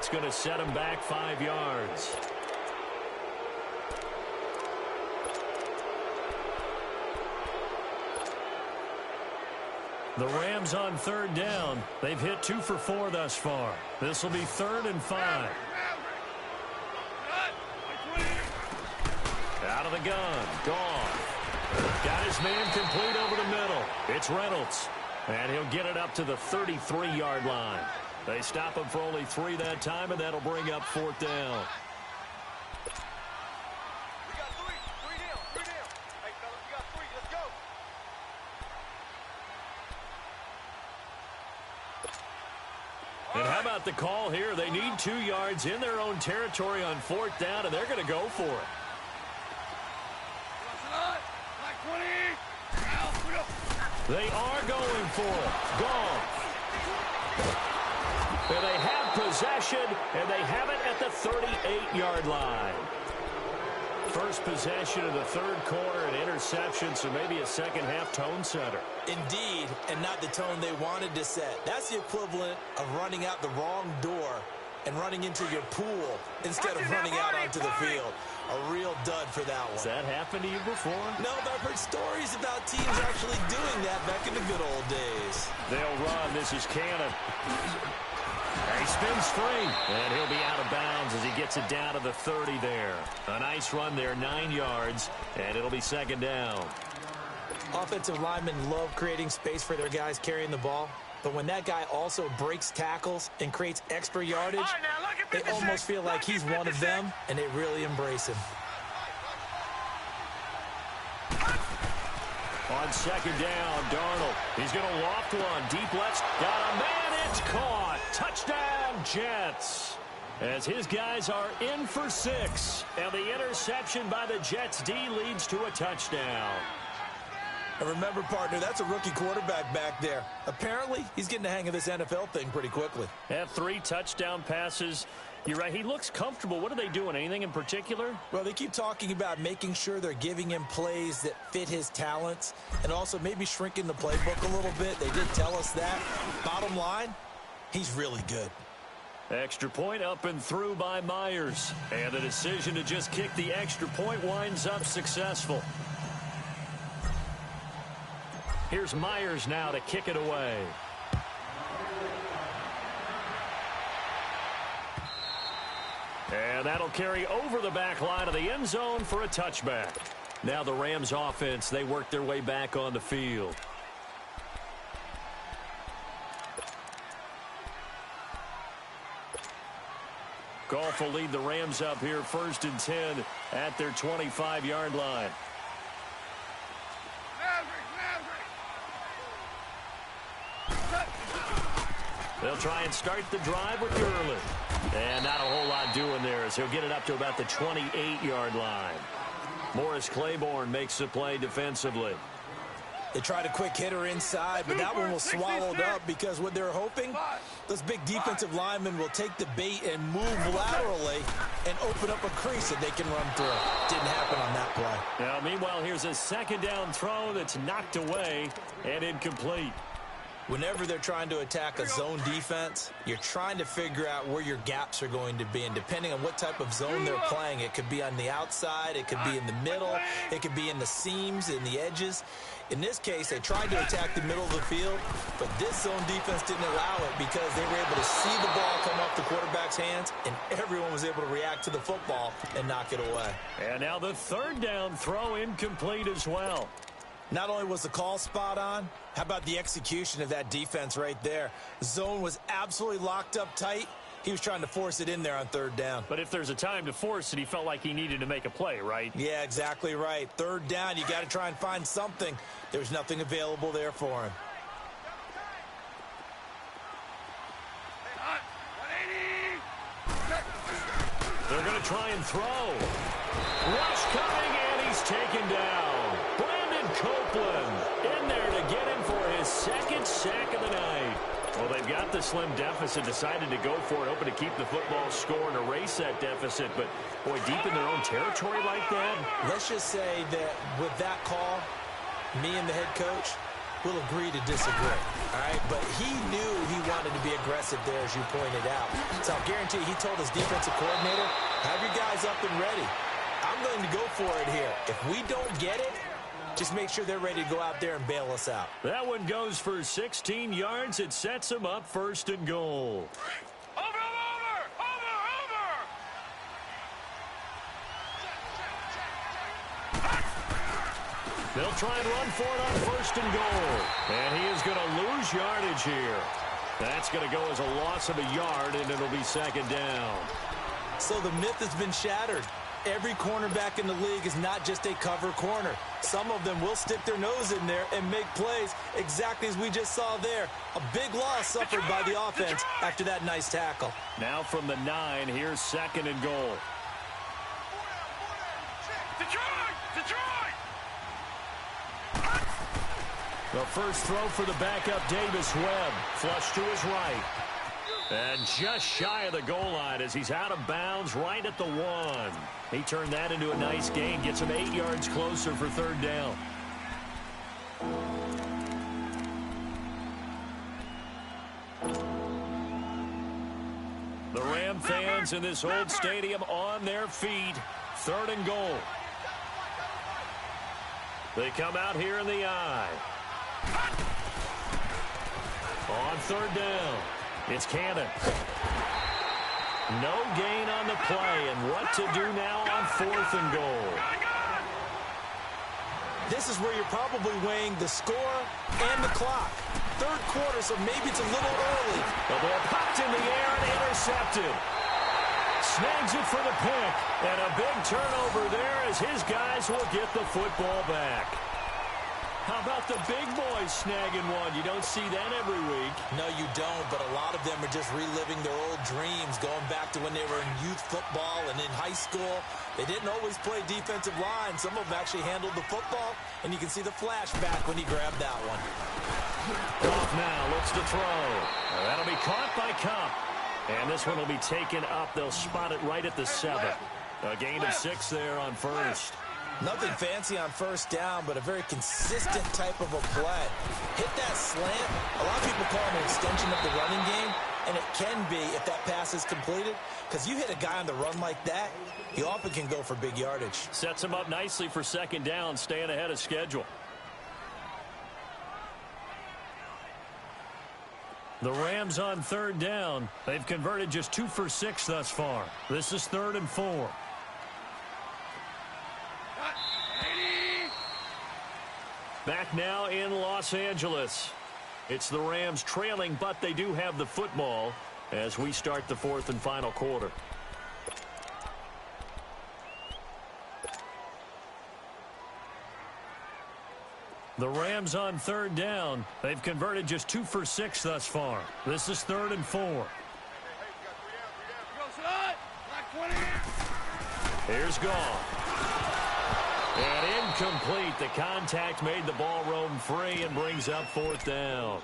That's going to set him back 5 yards. The Rams on 3rd down. They've hit 2 for 4 thus far. This will be 3rd and 5. Out of the gun. Gone. Got his man complete over the middle. It's Reynolds. And he'll get it up to the 33-yard line. They stop him for only 3 that time, and that'll bring up 4th down. And how about the call here? They need 2 yards in their own territory on 4th down, and they're going to go for it. They are going for it. Gone. And they have possession, and they have it at the 38-yard line. First possession of the 3rd quarter, an interception, so maybe a second-half tone setter. Indeed, and not the tone they wanted to set. That's the equivalent of running out the wrong door and running into your pool instead of running out onto the field. A real dud for that one. Has that happened to you before? No, but I've heard stories about teams actually doing that back in the good old days. They'll run. This is Cannon. He spins free, and he'll be out of bounds as he gets it down to the 30 there. A nice run there, 9 yards, and it'll be 2nd down. Offensive linemen love creating space for their guys carrying the ball, but when that guy also breaks tackles and creates extra yardage, they almost feel like he's one of them, and they really embrace him. On 2nd down, Darnold. He's going to loft one. Deep left. Got a man. It's caught. Touchdown, Jets. As his guys are in for 6. And the interception by the Jets D leads to a touchdown. And remember, partner, that's a rookie quarterback back there. Apparently, he's getting the hang of this NFL thing pretty quickly. Have 3 touchdown passes. You're right. He looks comfortable. What are they doing? Anything in particular? Well, they keep talking about making sure they're giving him plays that fit his talents and also maybe shrinking the playbook a little bit. They did tell us that. Bottom line, he's really good. Extra point up and through by Myers. And the decision to just kick the extra point winds up successful. Here's Myers now to kick it away. And that'll carry over the back line of the end zone for a touchback. Now the Rams offense, they work their way back on the field. Goff will lead the Rams up here 1st and 10 at their 25-yard line. They'll try and start the drive with Gurley. And not a whole lot doing there as he'll get it up to about the 28-yard line. Morris Claiborne makes the play defensively. They tried a quick hitter inside, but that one was swallowed up because what they're hoping, those big defensive linemen will take the bait and move laterally and open up a crease that they can run through. Didn't happen on that play. Now, meanwhile, here's a 2nd down throw that's knocked away and incomplete. Whenever they're trying to attack a zone defense, you're trying to figure out where your gaps are going to be. And depending on what type of zone they're playing, it could be on the outside, it could be in the middle, it could be in the seams, in the edges. In this case, they tried to attack the middle of the field, but this zone defense didn't allow it because they were able to see the ball come off the quarterback's hands, and everyone was able to react to the football and knock it away. And now the 3rd down throw incomplete as well. Not only was the call spot on, how about the execution of that defense right there? Zone was absolutely locked up tight. He was trying to force it in there on 3rd down. But if there's a time to force it, he felt like he needed to make a play, right? Yeah, exactly right. 3rd down, you got to try and find something. There's nothing available there for him. They're going to try and throw. Rush coming, and he's taken down. Copeland in there to get him for his 2nd sack of the night. Well, they've got the slim deficit, decided to go for it, hoping to keep the football score and erase that deficit. But, boy, deep in their own territory like that. Let's just say that with that call, me and the head coach, will agree to disagree, all right? But he knew he wanted to be aggressive there, as you pointed out. So I'll guarantee you, he told his defensive coordinator, have your guys up and ready. I'm going to go for it here. If we don't get it, just make sure they're ready to go out there and bail us out. That one goes for 16 yards. It sets them up 1st and goal. They'll try and run for it on 1st and goal. And he is going to lose yardage here. That's going to go as a loss of a yard, and it'll be 2nd down. So the myth has been shattered. Every cornerback in the league is not just a cover corner. Some of them will stick their nose in there and make plays exactly as we just saw there. A big loss suffered by the offense after that nice tackle. Now from the 9, here's 2nd and goal. The first throw for the backup, Davis Webb. Flush to his right. And just shy of the goal line as he's out of bounds right at the 1. He turned that into a nice gain. Gets him 8 yards closer for 3rd down. The Ram fans in this old stadium on their feet. 3rd and goal. They come out here in the I. On 3rd down, it's Cannon. No gain on the play, and what to do now on 4th and goal. This is where you're probably weighing the score and the clock. 3rd quarter, so maybe it's a little early. The ball popped in the air and intercepted. Snags it for the pick, and a big turnover there as his guys will get the football back. How about the big boys snagging one? You don't see that every week. No, you don't, but a lot of them are just reliving their old dreams, going back to when they were in youth football and in high school. They didn't always play defensive line. Some of them actually handled the football, and you can see the flashback when he grabbed that one. Goff now looks to throw. That'll be caught by Cup. And this one will be taken up. They'll spot it right at the 7. A gain of 6 there on 1st. Nothing fancy on 1st down, but a very consistent type of a play. Hit that slant. A lot of people call it an extension of the running game, and it can be if that pass is completed, because you hit a guy on the run like that, he often can go for big yardage. Sets him up nicely for 2nd down, staying ahead of schedule. The Rams on 3rd down. They've converted just 2 for 6 thus far. This is 3rd and 4. Back now in Los Angeles. It's the Rams trailing, but they do have the football as we start the 4th and final quarter. The Rams on 3rd down. They've converted just 2 for 6 thus far. This is 3rd and 4. Here's Goff. And incomplete. The contact made the ball roam free and brings up 4th down.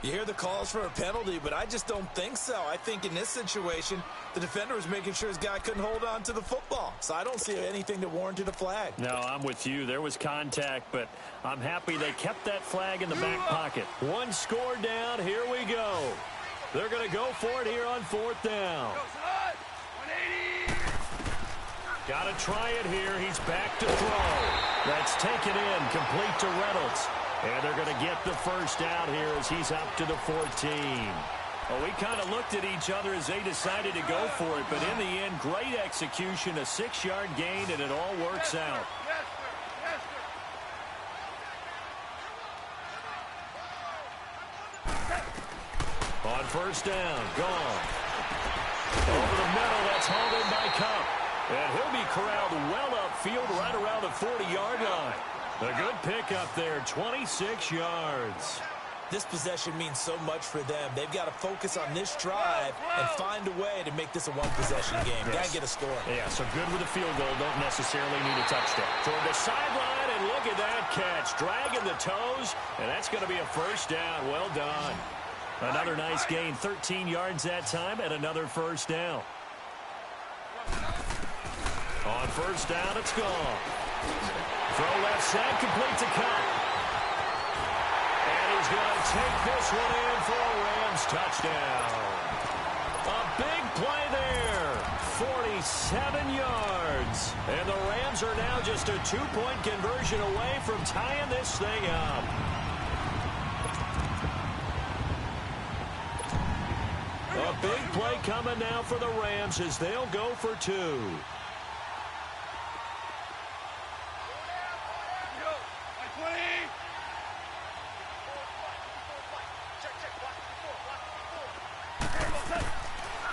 You hear the calls for a penalty, but I just don't think so. I think in this situation, the defender was making sure his guy couldn't hold on to the football. So I don't see anything that warranted a flag. No, I'm with you. There was contact, but I'm happy they kept that flag in the back pocket. 1 score down. Here we go. They're going to go for it here on 4th down. Got to try it here. He's back to throw. That's taken in, complete to Reynolds. And they're going to get the first out here as he's up to the 14. Well, we kind of looked at each other as they decided to go for it, but in the end, great execution, a 6-yard gain, and it all works out. On 1st down, gone. Over the middle, that's hauled in by Cup. And he'll be corralled well upfield right around the 40-yard line. A good pickup there, 26 yards. This possession means so much for them. They've got to focus on this drive and find a way to make this a one-possession game. Yes. Got to get a score. Yeah, so good with a field goal. Don't necessarily need a touchdown. Toward the sideline, and look at that catch. Dragging the toes, and that's going to be a first down. Well done. Another nice gain, 13 yards that time, and another first down. On 1st down, it's gone. Throw left side, complete to Cup. is going to take this one in for a Rams touchdown. A big play there. 47 yards. And the Rams are now just a two-point conversion away from tying this thing up. A big play coming now for the Rams as they'll go for two.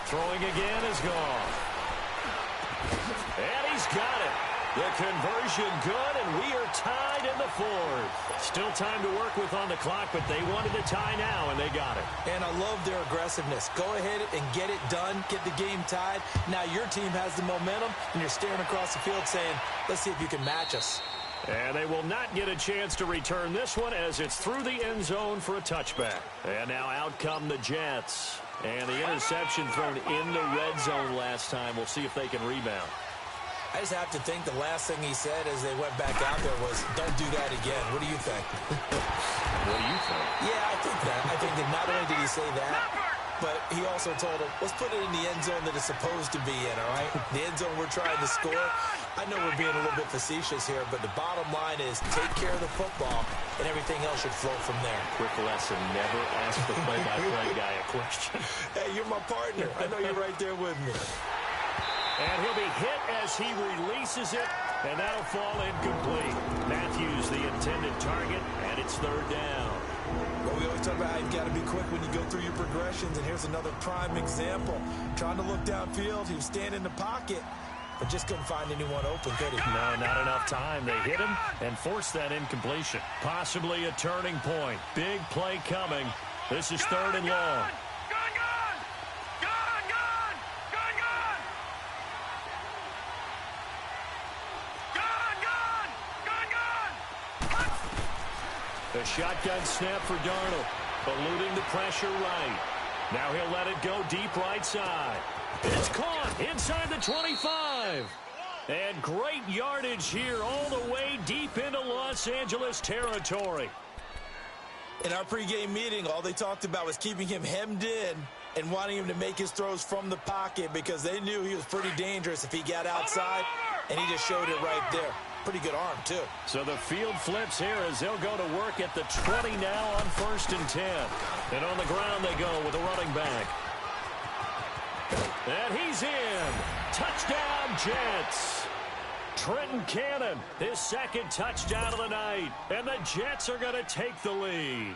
Throwing again is gone. And he's got it. The conversion good, and we are tied in the fourth. Still time to work with on the clock, but they wanted to tie now, and they got it. And I love their aggressiveness. Go ahead and get it done, get the game tied. Now your team has the momentum, and you're staring across the field saying, let's see if you can match us. And they will not get a chance to return this one as it's through the end zone for a touchback. And now out come the Jets. And the interception thrown in the red zone last time. We'll see if they can rebound. I just have to think the last thing he said as they went back out there was, don't do that again. What do you think? What do you think? Yeah, I think that. I think that not only did he say that, but he also told him, let's put it in the end zone that it's supposed to be in, all right? The end zone we're trying to score. I know we're being a little bit facetious here, but the bottom line is take care of the football, and everything else should flow from there. Quick lesson, never ask the play-by-play guy a question. Hey, you're my partner. I know you're right there with me. And he'll be hit as he releases it, and that'll fall incomplete. Matthews, the intended target, and it's third down. Well, we always talk about how you've got to be quick when you go through your progressions, and here's another prime example. Trying to look downfield, he was standing in the pocket, but just couldn't find anyone open, could he? No, not enough time. They hit him and forced that incompletion. Possibly a turning point. Big play coming. This is third and long. A shotgun snap for Darnold, eluding the pressure right. Now he'll let it go deep right side. It's caught inside the 25. And great yardage here all the way deep into Los Angeles territory. In our pregame meeting, all they talked about was keeping him hemmed in and wanting him to make his throws from the pocket because they knew he was pretty dangerous if he got outside, and he just showed it right there. Pretty good arm, too. So the field flips here as they'll go to work at the 20 now on 1st and 10. And on the ground they go with a running back. And he's in. Touchdown, Jets. Trenton Cannon, his second touchdown of the night. And the Jets are going to take the lead.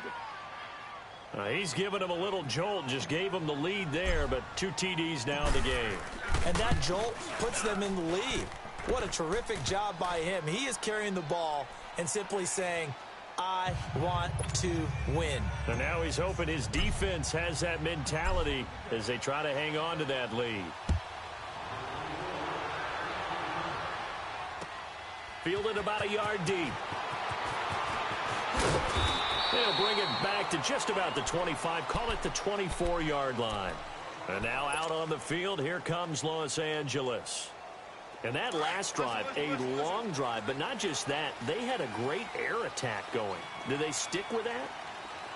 He's given him a little jolt, just gave him the lead there, but 2 TDs now in the game. And that jolt puts them in the lead. What a terrific job by him. He is carrying the ball and simply saying, I want to win. And now he's hoping his defense has that mentality as they try to hang on to that lead. Fielded about a yard deep. They'll bring it back to just about the 25. Call it the 24-yard line. And now out on the field, here comes Los Angeles. And that last drive, a long drive, but not just that. They had a great air attack going. Do they stick with that?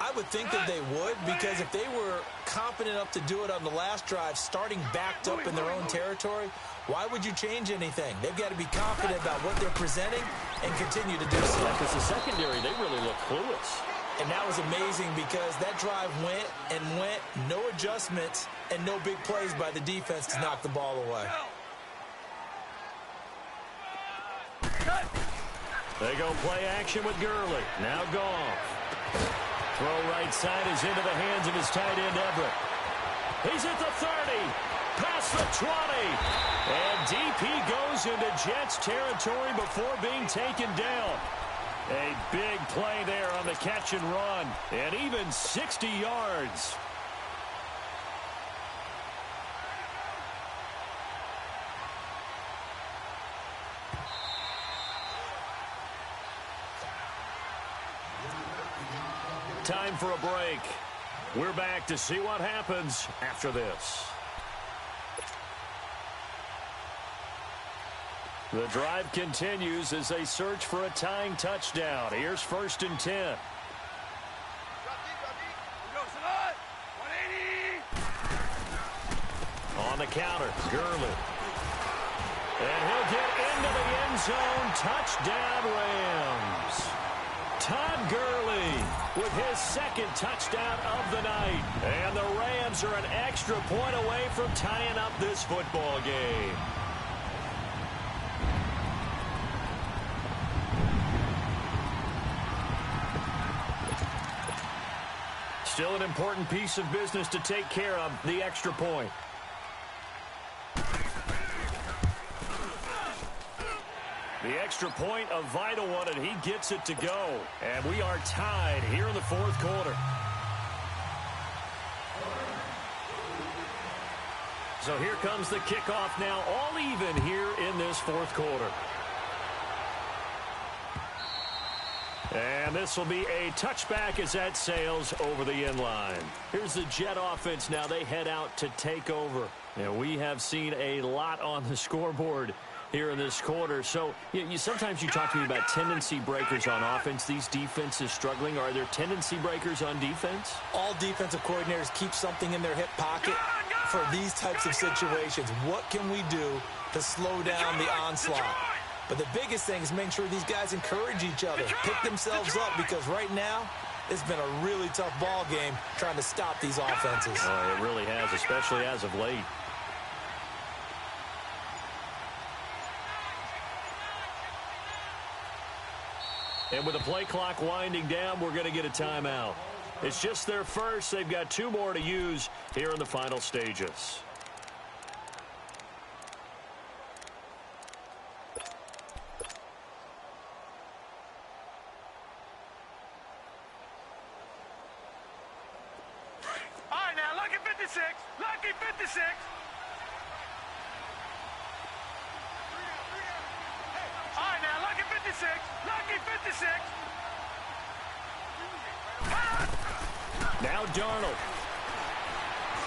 I would think that they would, because if they were confident enough to do it on the last drive, starting backed up in their own territory, why would you change anything? They've got to be confident about what they're presenting and continue to do so. Because the secondary, they really look clueless. And that was amazing because that drive went and went, no adjustments, and no big plays by the defense to knock the ball away. They go play action with Gurley. Now Goff. Throw right side is into the hands of his tight end, Everett. He's at the 30. Past the 20. And deep he goes into Jets territory before being taken down. A big play there on the catch and run. And even 60 yards. Time for a break. We're back to see what happens after this. The drive continues as they search for a tying touchdown. Here's 1st and 10. Gurley. And he'll get into the end zone. Touchdown, Rams. Todd Gurley with his second touchdown of the night. And the Rams are an extra point away from tying up this football game. Still an important piece of business to take care of, the extra point. The extra point, a vital one, and he gets it to go. And we are tied here in the fourth quarter. So here comes the kickoff now, all even here in this fourth quarter. And this will be a touchback as that sails over the end line. Here's the Jet offense now. They head out to take over. And we have seen a lot on the scoreboard here in this quarter. So sometimes you talk to me about tendency breakers on offense. These defenses struggling. Are there tendency breakers on defense? All defensive coordinators keep something in their hip pocket for these types of situations. What can we do to slow down the onslaught? But the biggest thing is make sure these guys encourage each other, pick themselves up, because right now it's been a really tough ball game trying to stop these offenses. Oh, it really has, especially as of late. And with the play clock winding down, we're going to get a timeout. It's just their first. They've got 2 more to use here in the final stages. All right, now, lucky 56. Lucky 56. All right, now, lucky 56. Lucky 56. Now Darnold.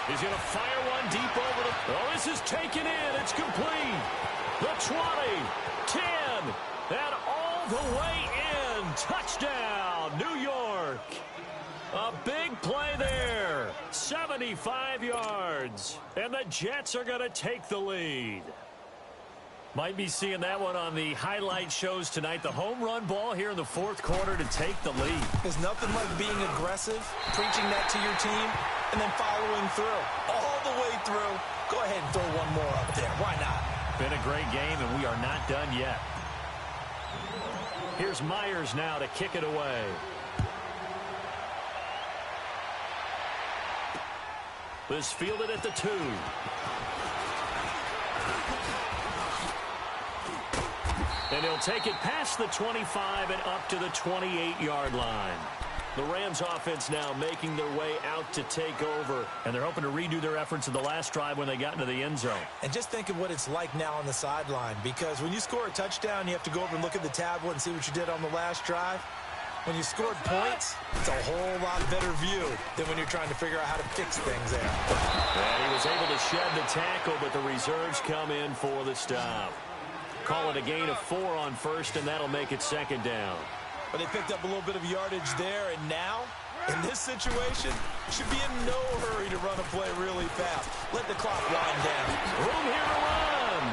He's going to fire one deep over the... Oh, this is taken in. It's complete. The 20, 10, and all the way in. Touchdown, New York. A big play there. 75 yards. And the Jets are going to take the lead. Might be seeing that one on the highlight shows tonight. The home run ball here in the fourth quarter to take the lead. There's nothing like being aggressive, preaching that to your team, and then following through. All the way through. Go ahead and throw one more up there. Why not? Been a great game, and we are not done yet. Here's Myers now to kick it away. This fielded at the 2. And he'll take it past the 25 and up to the 28-yard line. The Rams offense now making their way out to take over. And they're hoping to redo their efforts in the last drive when they got into the end zone. And just think of what it's like now on the sideline. Because when you score a touchdown, you have to go over and look at the tablet and see what you did on the last drive. When you scored points, it's a whole lot better view than when you're trying to figure out how to fix things there. And he was able to shed the tackle, but the reserves come in for the stop. Call it a gain of 4 on first, and that'll make it second down. But they picked up a little bit of yardage there, and now, in this situation, should be in no hurry to run a play really fast. Let the clock wind down. Room here to run.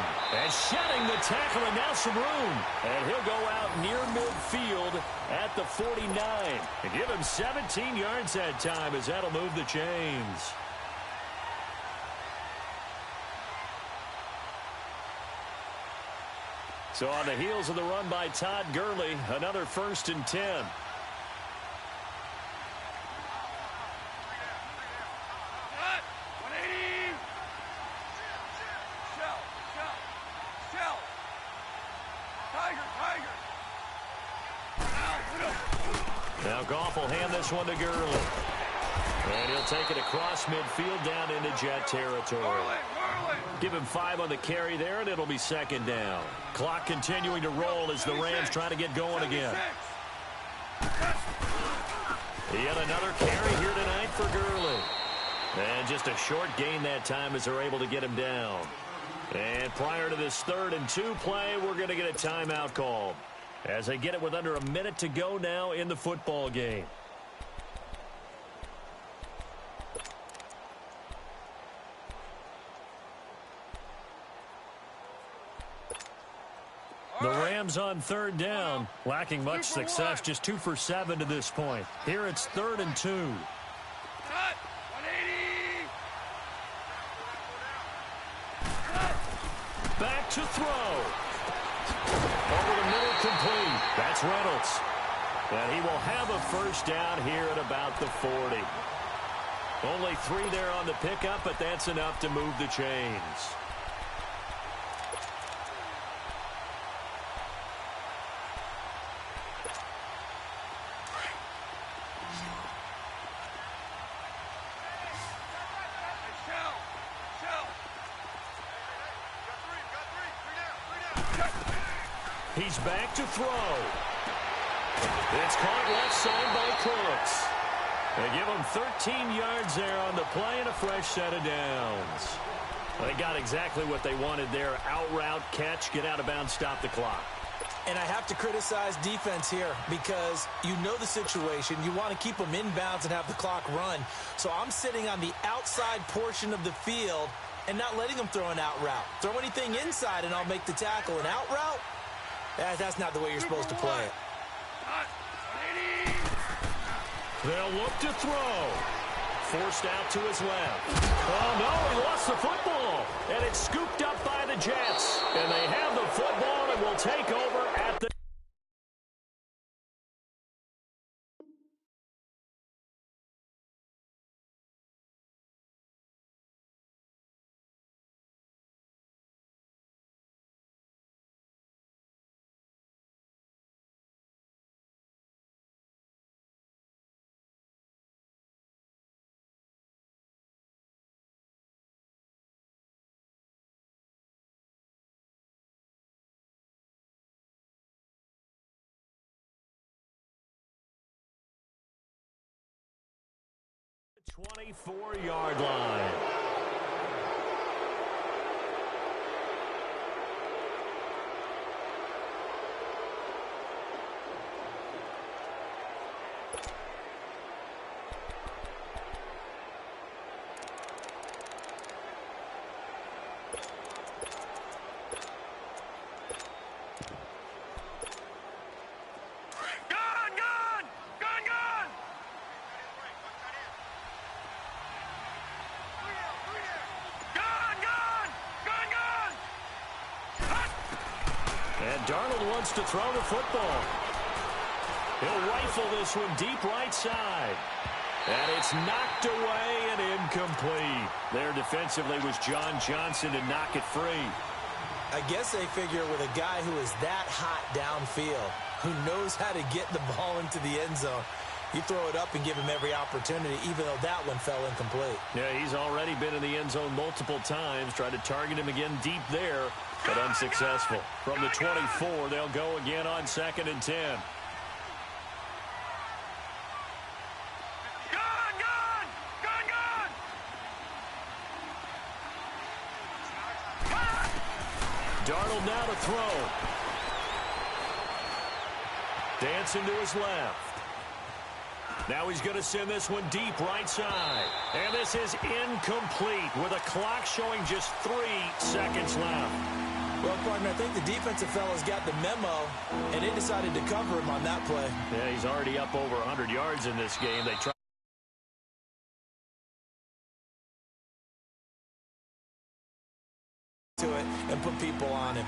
And shedding the tackle, and now some room. And he'll go out near midfield at the 49. And give him 17 yards that time, as that'll move the chains. So on the heels of the run by Todd Gurley, another 1st and 10. Now Goff will hand this one to Gurley. And he'll take it across midfield down into Jet territory. Give him 5 on the carry there, and it'll be second down. Clock continuing to roll as the Rams try to get going again. Yet another carry here tonight for Gurley. And just a short gain that time as they're able to get him down. And prior to this 3rd and 2 play, we're going to get a timeout called, as they get it with under a minute to go now in the football game. The Rams on third down, lacking much success, just 2 for 7 to this point. Here it's 3rd and 2. Cut. 180. Back to throw. Over the middle, complete. That's Reynolds. And he will have a first down here at about the 40. Only 3 there on the pickup, but that's enough to move the chains. He's back to throw. It's caught left side by Cooks. They give him 13 yards there on the play and a fresh set of downs. They got exactly what they wanted there. Out route, catch, get out of bounds, stop the clock. And I have to criticize defense here because you know the situation. You want to keep them in bounds and have the clock run. So I'm sitting on the outside portion of the field and not letting them throw an out route. Throw anything inside and I'll make the tackle. An out route? That's not the way you're supposed to play it. They'll look to throw. Forced out to his left. Oh, no, he lost the football. And it's scooped up by the Jets. And they have the football and will take over at the... the 24-yard line. And Darnold wants to throw the football. He'll rifle this one deep right side. And it's knocked away and incomplete. There defensively was John Johnson to knock it free. I guess they figure with a guy who is that hot downfield, who knows how to get the ball into the end zone, you throw it up and give him every opportunity, even though that one fell incomplete. Yeah, he's already been in the end zone multiple times. Tried to target him again deep there, but unsuccessful. From the 24, they'll go again on 2nd and 10. Darnold now to throw. Dancing to his left. Now he's going to send this one deep right side. And this is incomplete with a clock showing just 3 seconds left. Well, partner, I think the defensive fellas got the memo, and they decided to cover him on that play. Yeah, he's already up over 100 yards in this game. They try to it and put people on him.